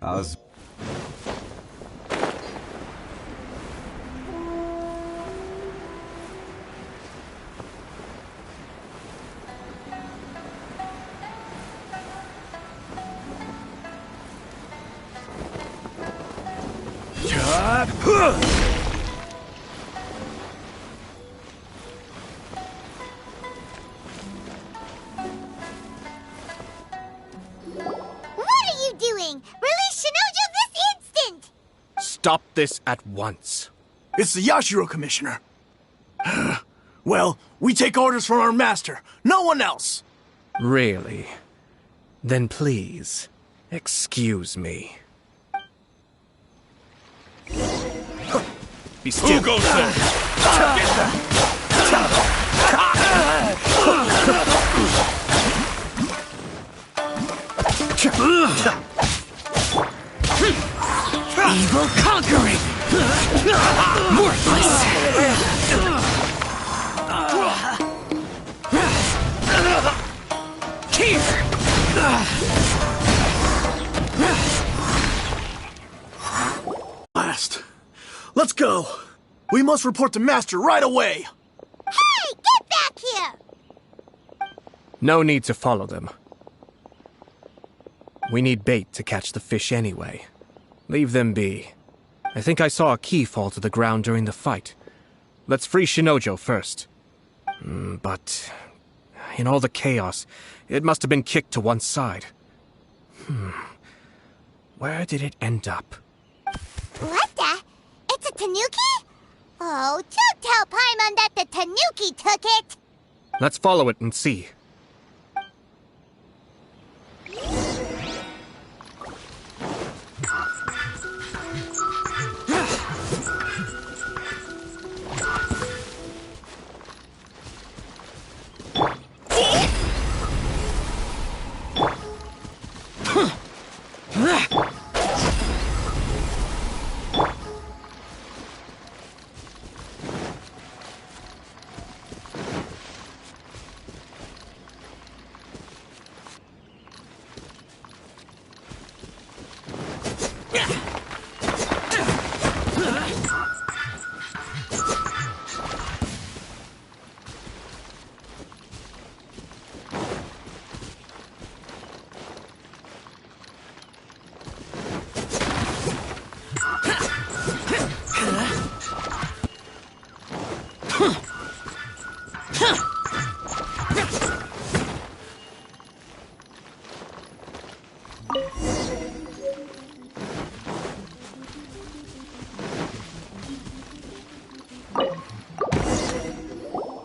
As Stop this at once. It's the Yashiro Commissioner. Well, we take orders from our master, no one else. Really? Then please, excuse me. Be still. Who goes there? Evil conquering! Worthless! Here! Last. Let's go. We must report to Master right away. Hey, get back here! No need to follow them. We need bait to catch the fish anyway. Leave them be. I think I saw a key fall to the ground during the fight. Let's free Shinojo first. But in all the chaos, it must have been kicked to one side. Where did it end up? What the? It's a tanuki? Oh, don't tell Paimon that the tanuki took it! Let's follow it and see.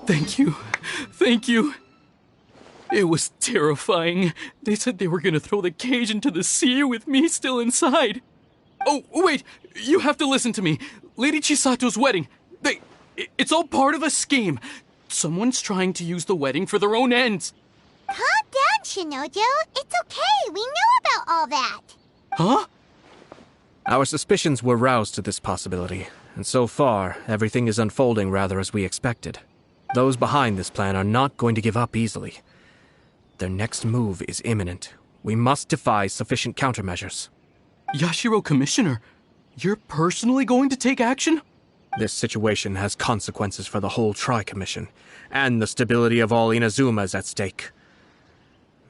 Thank you. Thank you. It was terrifying. They said they were gonna throw the cage into the sea with me still inside. Oh, wait! You have to listen to me. Lady Chisato's wedding. It's all part of a scheme. Someone's trying to use the wedding for their own ends. Calm down, Shinojo. It's okay. We know about all that. Huh? Our suspicions were roused to this possibility, and so far, everything is unfolding rather as we expected. Those behind this plan are not going to give up easily. Their next move is imminent. We must devise sufficient countermeasures. Yashiro Commissioner, you're personally going to take action? This situation has consequences for the whole Tri-Commission, and the stability of all Inazuma is at stake.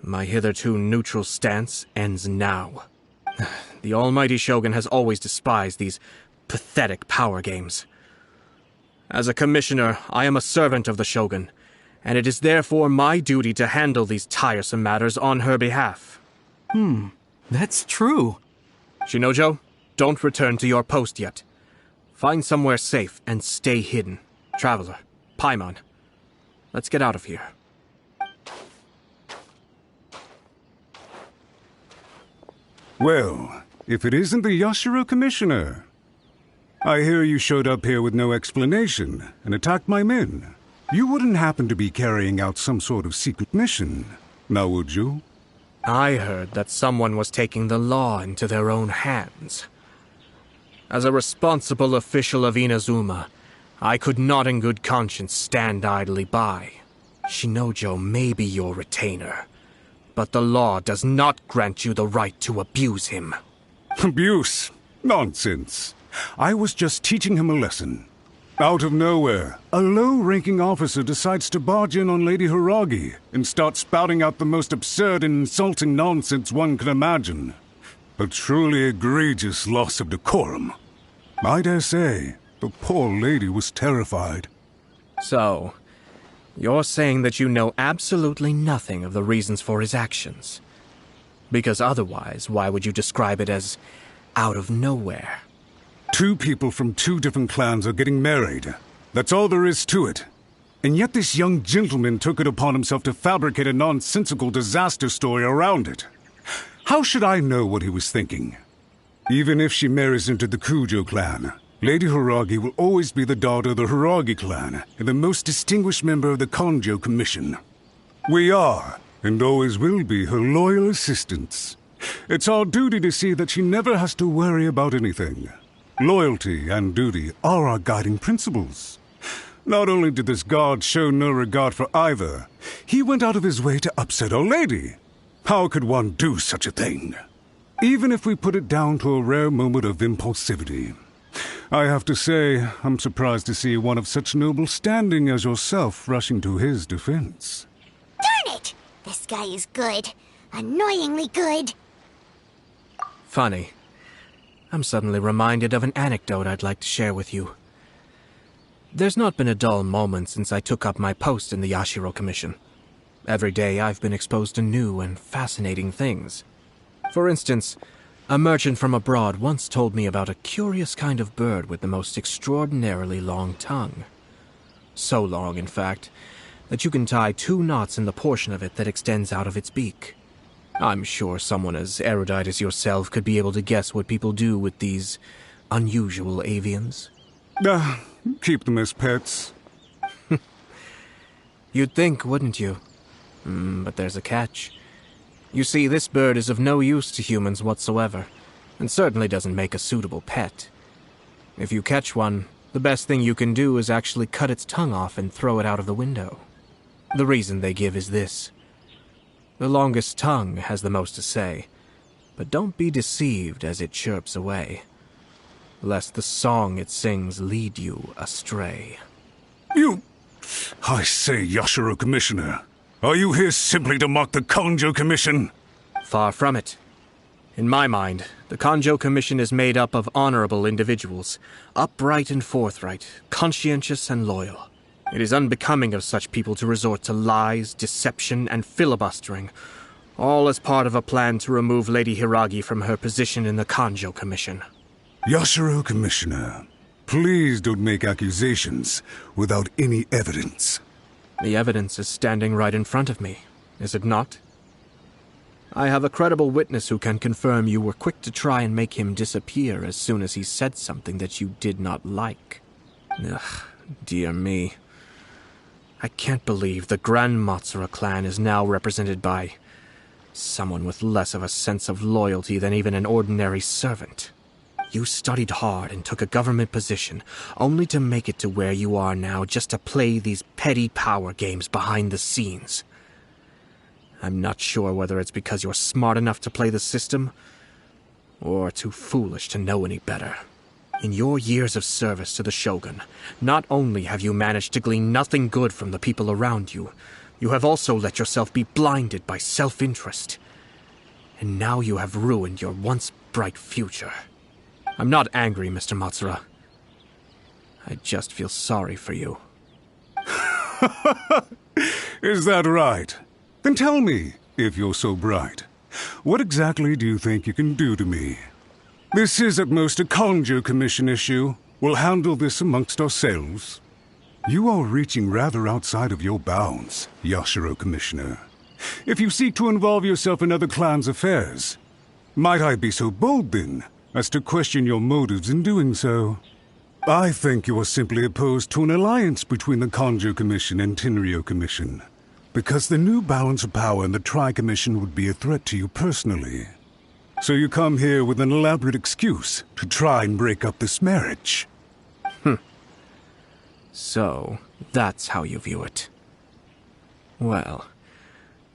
My hitherto neutral stance ends now. The almighty Shogun has always despised these pathetic power games. As a commissioner, I am a servant of the Shogun, and it is therefore my duty to handle these tiresome matters on her behalf. That's true. Shinojo, don't return to your post yet. Find somewhere safe and stay hidden. Traveler, Paimon, let's get out of here. well, if it isn't the Yashiro Commissioner. I hear you showed up here with no explanation and attacked my men. You wouldn't happen to be carrying out some sort of secret mission, now would you? I heard that someone was taking the law into their own hands. As a responsible official of Inazuma, I could not in good conscience stand idly by. Shinojo may be your retainer, but the law does not grant you the right to abuse him. Abuse. Nonsense. I was just teaching him a lesson. Out of nowhere, a low-ranking officer decides to barge in on Lady Hiragi and start spouting out the most absurd and insulting nonsense one can imagine. A truly egregious loss of decorum. I dare say, the poor lady was terrified. So, you're saying that you know absolutely nothing of the reasons for his actions? Because otherwise, why would you describe it as out of nowhere? Two people from two different clans are getting married. That's all there is to it. And yet this young gentleman took it upon himself to fabricate a nonsensical disaster story around it. How should I know what he was thinking? Even if she marries into the Kujo clan, Lady Hiragi will always be the daughter of the Hiragi clan and the most distinguished member of the Kanjo Commission. We are, and always will be, her loyal assistants. It's our duty to see that she never has to worry about anything. Loyalty and duty are our guiding principles. Not only did this guard show no regard for either, he went out of his way to upset our lady. How could one do such a thing? Even if we put it down to a rare moment of impulsivity. I have to say, I'm surprised to see one of such noble standing as yourself rushing to his defense. Darn it! This guy is good. Annoyingly good. Funny. I'm suddenly reminded of an anecdote I'd like to share with you. There's not been a dull moment since I took up my post in the Yashiro Commission. Every day I've been exposed to new and fascinating things. For instance, a merchant from abroad once told me about a curious kind of bird with the most extraordinarily long tongue. So long, in fact, that you can tie 2 knots in the portion of it that extends out of its beak. I'm sure someone as erudite as yourself could be able to guess what people do with these unusual avians. Keep them as pets. You'd think, wouldn't you? But there's a catch. You see, this bird is of no use to humans whatsoever, and certainly doesn't make a suitable pet. If you catch one, the best thing you can do is actually cut its tongue off and throw it out of the window. The reason they give is this. The longest tongue has the most to say, but don't be deceived as it chirps away, lest the song it sings lead you astray. I say, Yashiro Commissioner, are you here simply to mock the Kanjo Commission? Far from it. In my mind, the Kanjo Commission is made up of honorable individuals, upright and forthright, conscientious and loyal. It is unbecoming of such people to resort to lies, deception, and filibustering, all as part of a plan to remove Lady Hiragi from her position in the Kanjo Commission. Yashiro Commissioner, please don't make accusations without any evidence. The evidence is standing right in front of me, is it not? I have a credible witness who can confirm you were quick to try and make him disappear as soon as he said something that you did not like. Ugh, dear me. I can't believe the Grand Matsura clan is now represented by someone with less of a sense of loyalty than even an ordinary servant. You studied hard and took a government position, only to make it to where you are now just to play these petty power games behind the scenes. I'm not sure whether it's because you're smart enough to play the system, or too foolish to know any better. In your years of service to the Shogun, not only have you managed to glean nothing good from the people around you, you have also let yourself be blinded by self-interest. And now you have ruined your once bright future. I'm not angry, Mr. Matsura. I just feel sorry for you. Is that right? Then tell me, if you're so bright, what exactly do you think you can do to me? This is at most a Kanjo Commission issue. We'll handle this amongst ourselves. You are reaching rather outside of your bounds, Yashiro Commissioner. If you seek to involve yourself in other clans' affairs, might I be so bold, then, as to question your motives in doing so? I think you are simply opposed to an alliance between the Kanjo Commission and Tenryo Commission, because the new balance of power in the Tri-Commission would be a threat to you personally. So you come here with an elaborate excuse to try and break up this marriage. So, that's how you view it. Well,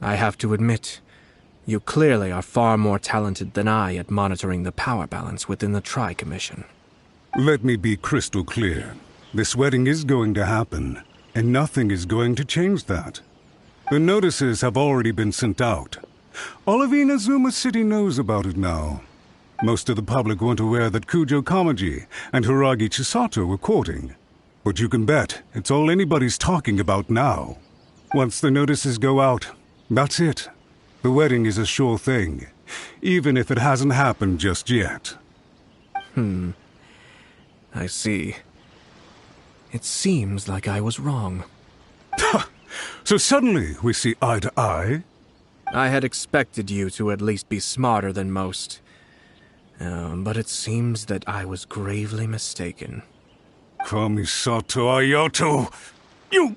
I have to admit, You clearly are far more talented than I at monitoring the power balance within the Tri-Commission. Let me be crystal clear. This wedding is going to happen, and nothing is going to change that. The notices have already been sent out. All of Inazuma City knows about it now. Most of the public weren't aware that Kujo Kamaji and Hiragi Chisato were courting. But you can bet it's all anybody's talking about now. Once the notices go out, that's it. The wedding is a sure thing, even if it hasn't happened just yet. I see. It seems like I was wrong. So suddenly we see eye to eye? I had expected you to at least be smarter than most. But it seems that I was gravely mistaken. Kamisato Ayato! You...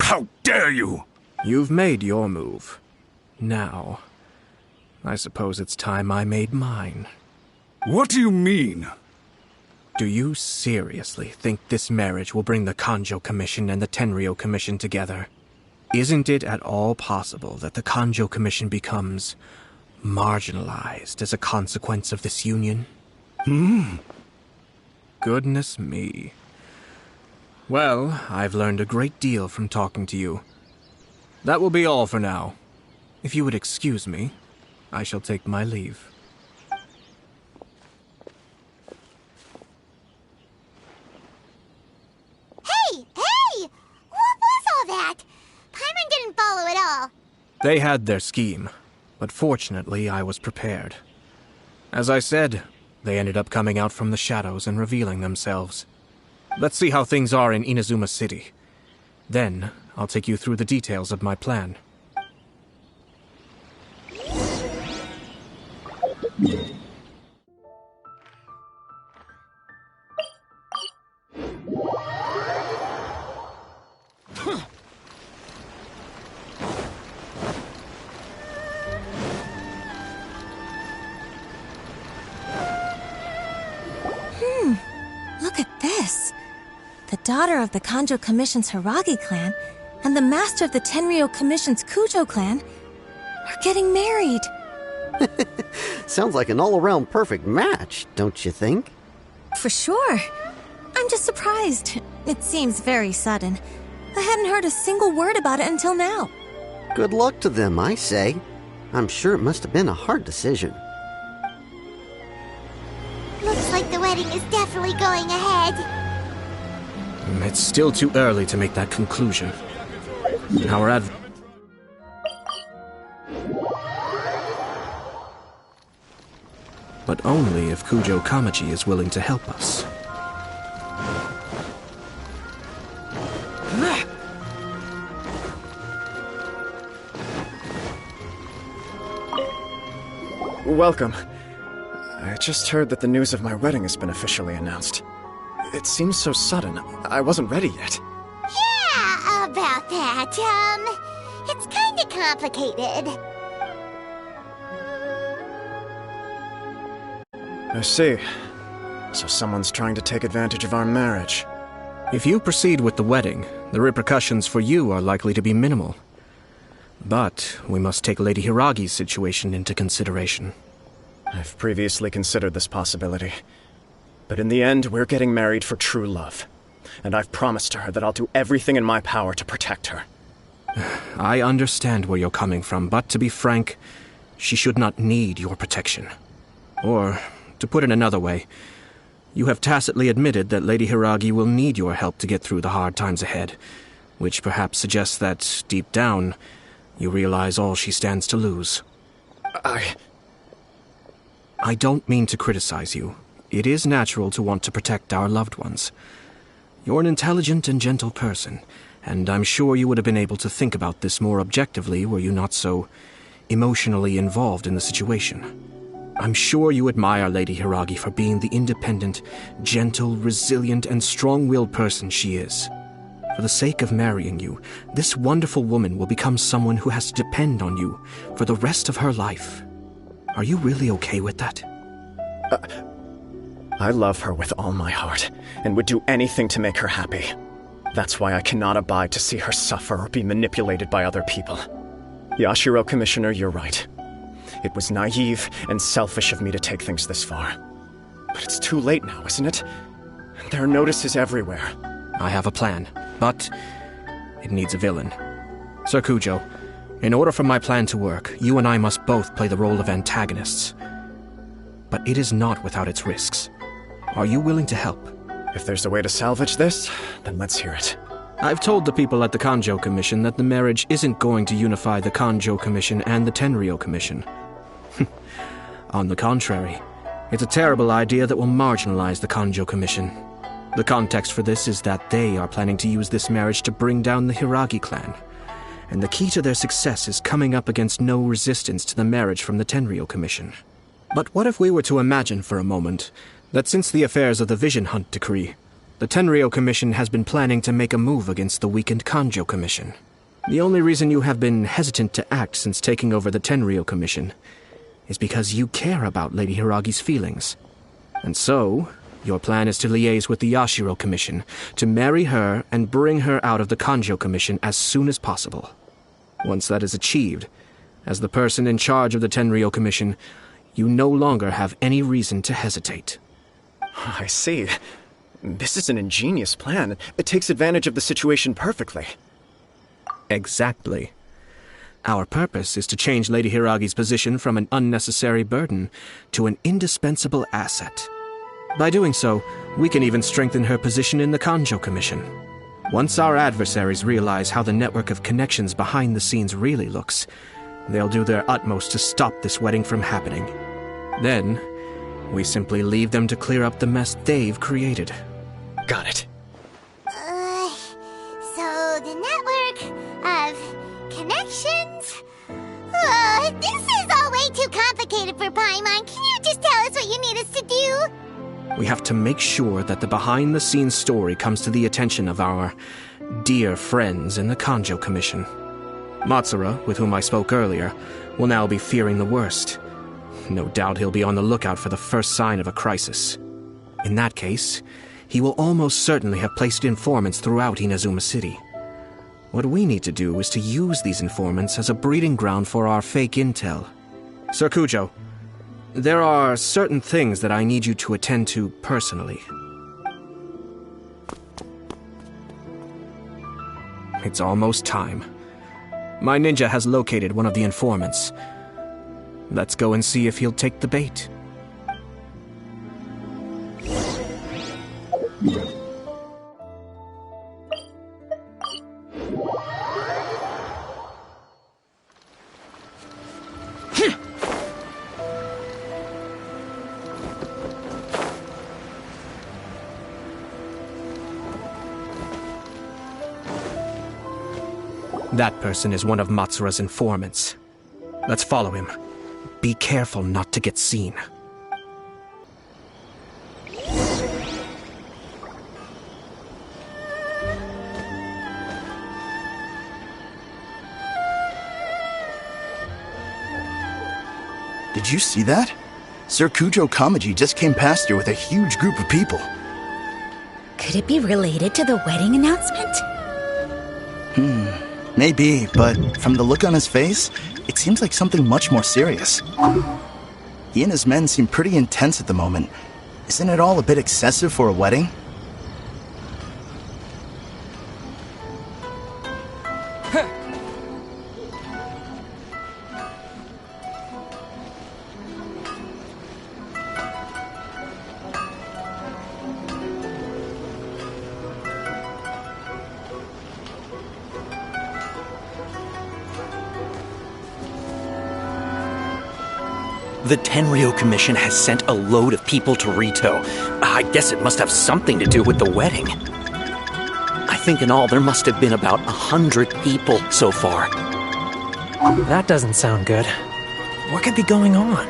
How dare you! You've made your move. Now, I suppose it's time I made mine. What do you mean? Do you seriously think this marriage will bring the Kanjo Commission and the Tenryou Commission together? Isn't it at all possible that the Kanjo Commission becomes marginalized as a consequence of this union? Goodness me. Well, I've learned a great deal from talking to you. That will be all for now. If you would excuse me, I shall take my leave. Hey! What was all that? Paimon didn't follow at all. They had their scheme, but fortunately I was prepared. As I said, they ended up coming out from the shadows and revealing themselves. Let's see how things are in Inazuma City. Then, I'll take you through the details of my plan. Look at this. The daughter of the Kanjo Commission's Hiragi clan and the master of the Tenryou Commission's Kujo clan are getting married. Sounds like an all-around perfect match, don't you think? For sure. I'm just surprised. It seems very sudden. I hadn't heard a single word about it until now. Good luck to them, I say. I'm sure it must have been a hard decision. Looks like the wedding is definitely going ahead. It's still too early to make that conclusion. But only if Kujo Kamaji is willing to help us. Welcome. I just heard that the news of my wedding has been officially announced. It seems so sudden. I wasn't ready yet. Yeah, about that. It's kinda complicated. I see. So someone's trying to take advantage of our marriage. If you proceed with the wedding, the repercussions for you are likely to be minimal. But we must take Lady Hiragi's situation into consideration. I've previously considered this possibility. But in the end, we're getting married for true love. And I've promised her that I'll do everything in my power to protect her. I understand where you're coming from, but to be frank, she should not need your protection. Or, to put it another way, you have tacitly admitted that Lady Hiragi will need your help to get through the hard times ahead, which perhaps suggests that, deep down, you realize all she stands to lose. I don't mean to criticize you. It is natural to want to protect our loved ones. You're an intelligent and gentle person, and I'm sure you would have been able to think about this more objectively were you not so emotionally involved in the situation. I'm sure you admire Lady Hiragi for being the independent, gentle, resilient, and strong-willed person she is. For the sake of marrying you, this wonderful woman will become someone who has to depend on you for the rest of her life. Are you really okay with that? I love her with all my heart, and would do anything to make her happy. That's why I cannot abide to see her suffer or be manipulated by other people. Yashiro Commissioner, you're right. It was naive and selfish of me to take things this far. But it's too late now, isn't it? There are notices everywhere. I have a plan, but it needs a villain. Sir Kujo, in order for my plan to work, you and I must both play the role of antagonists. But it is not without its risks. Are you willing to help? If there's a way to salvage this, then let's hear it. I've told the people at the Kanjo Commission that the marriage isn't going to unify the Kanjo Commission and the Tenryou Commission. On the contrary, it's a terrible idea that will marginalize the Kanjo Commission. The context for this is that they are planning to use this marriage to bring down the Hiragi clan. And the key to their success is coming up against no resistance to the marriage from the Tenryou Commission. But what if we were to imagine for a moment that since the affairs of the Vision Hunt Decree, the Tenryou Commission has been planning to make a move against the weakened Kanjo Commission? The only reason you have been hesitant to act since taking over the Tenryou Commission is because you care about Lady Hiragi's feelings. And so, your plan is to liaise with the Yashiro Commission, to marry her and bring her out of the Kanjo Commission as soon as possible. Once that is achieved, as the person in charge of the Tenryou Commission, you no longer have any reason to hesitate. I see. This is an ingenious plan. It takes advantage of the situation perfectly. Exactly. Our purpose is to change Lady Hiragi's position from an unnecessary burden to an indispensable asset. By doing so, we can even strengthen her position in the Kanjo Commission. Once our adversaries realize how the network of connections behind the scenes really looks, they'll do their utmost to stop this wedding from happening. Then, we simply leave them to clear up the mess they've created. Got it. So the network of connections? This is all way too complicated for Paimon. Can you just tell us what you need us to do? We have to make sure that the behind-the-scenes story comes to the attention of our dear friends in the Kanjo Commission. Matsura, with whom I spoke earlier, will now be fearing the worst. No doubt he'll be on the lookout for the first sign of a crisis. In that case, he will almost certainly have placed informants throughout Inazuma City. What we need to do is to use these informants as a breeding ground for our fake intel. Sir Kujo, there are certain things that I need you to attend to personally. It's almost time. My ninja has located one of the informants. Let's go and see if he'll take the bait. That person is one of Matsura's informants. Let's follow him. Be careful not to get seen. Did you see that? Sir Kujo Kamaji just came past here with a huge group of people. Could it be related to the wedding announcement? Maybe, but from the look on his face, it seems like something much more serious. He and his men seem pretty intense at the moment. Isn't it all a bit excessive for a wedding? The Tenryou Commission has sent a load of people to Rito. I guess it must have something to do with the wedding. I think in all there must have been about 100 people so far. That doesn't sound good. What could be going on?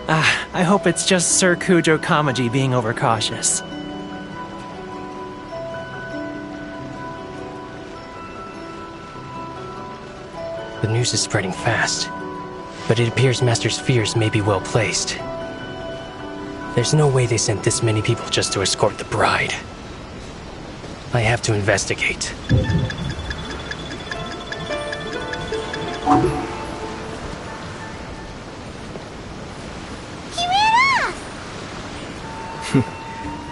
I hope it's just Sir Kujo Kamaji being overcautious. The news is spreading fast. But it appears Master's fears may be well placed. There's no way they sent this many people just to escort the bride. I have to investigate.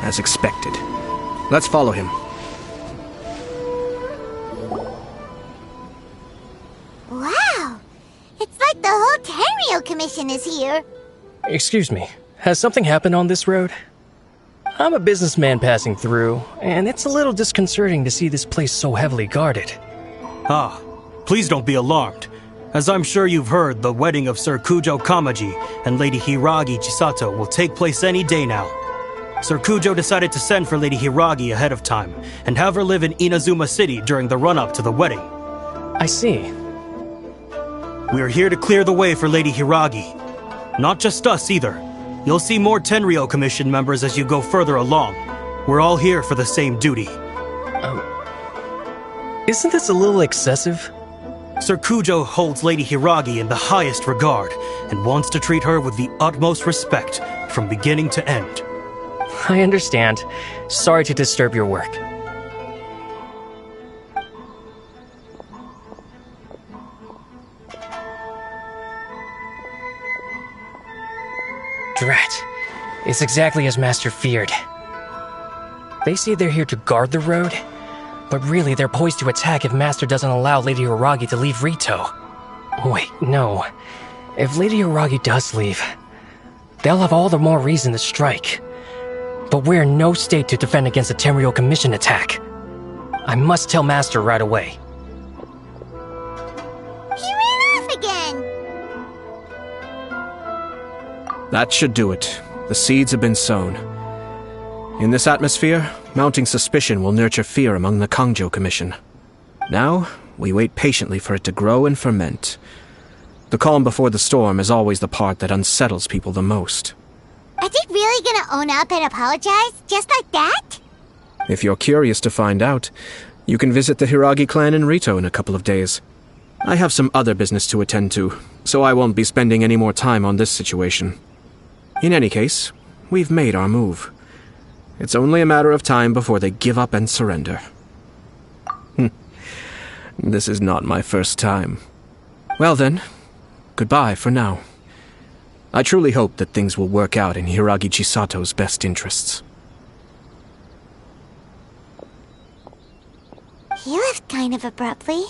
As expected. Let's follow him. Wow! It's like the whole Tenryo Commission is here. Excuse me, has something happened on this road? I'm a businessman passing through, and it's a little disconcerting to see this place so heavily guarded. Ah, please don't be alarmed. As I'm sure you've heard, the wedding of Sir Kujo Kamaji and Lady Hiragi Chisato will take place any day now. Sir Kujo decided to send for Lady Hiragi ahead of time, and have her live in Inazuma City during the run-up to the wedding. I see. We are here to clear the way for Lady Hiragi. Not just us either. You'll see more Tenryo Commission members as you go further along. We're all here for the same duty. Isn't this a little excessive? Sir Kujo holds Lady Hiragi in the highest regard and wants to treat her with the utmost respect from beginning to end. I understand. Sorry to disturb your work. Drat. It's exactly as Master feared. They say they're here to guard the road, but really they're poised to attack if Master doesn't allow Lady Hiragi to leave Rito. Wait, no. If Lady Hiragi does leave, they'll have all the more reason to strike. But we're in no state to defend against a Tenryo Commission attack. I must tell Master right away. He ran off again! That should do it. The seeds have been sown. In this atmosphere, mounting suspicion will nurture fear among the Kangjo Commission. Now, we wait patiently for it to grow and ferment. The calm before the storm is always the part that unsettles people the most. Are they really gonna own up and apologize? Just like that? If you're curious to find out, you can visit the Hiragi clan in Rito in a couple of days. I have some other business to attend to, so I won't be spending any more time on this situation. In any case, we've made our move. It's only a matter of time before they give up and surrender. This is not my first time. Well then, goodbye for now. I truly hope that things will work out in Hiragi Chisato's best interests. He left kind of abruptly.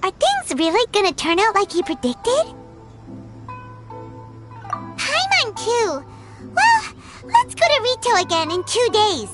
Are things really gonna turn out like he predicted? Paimon too! Well, let's go to Rito again in 2 days.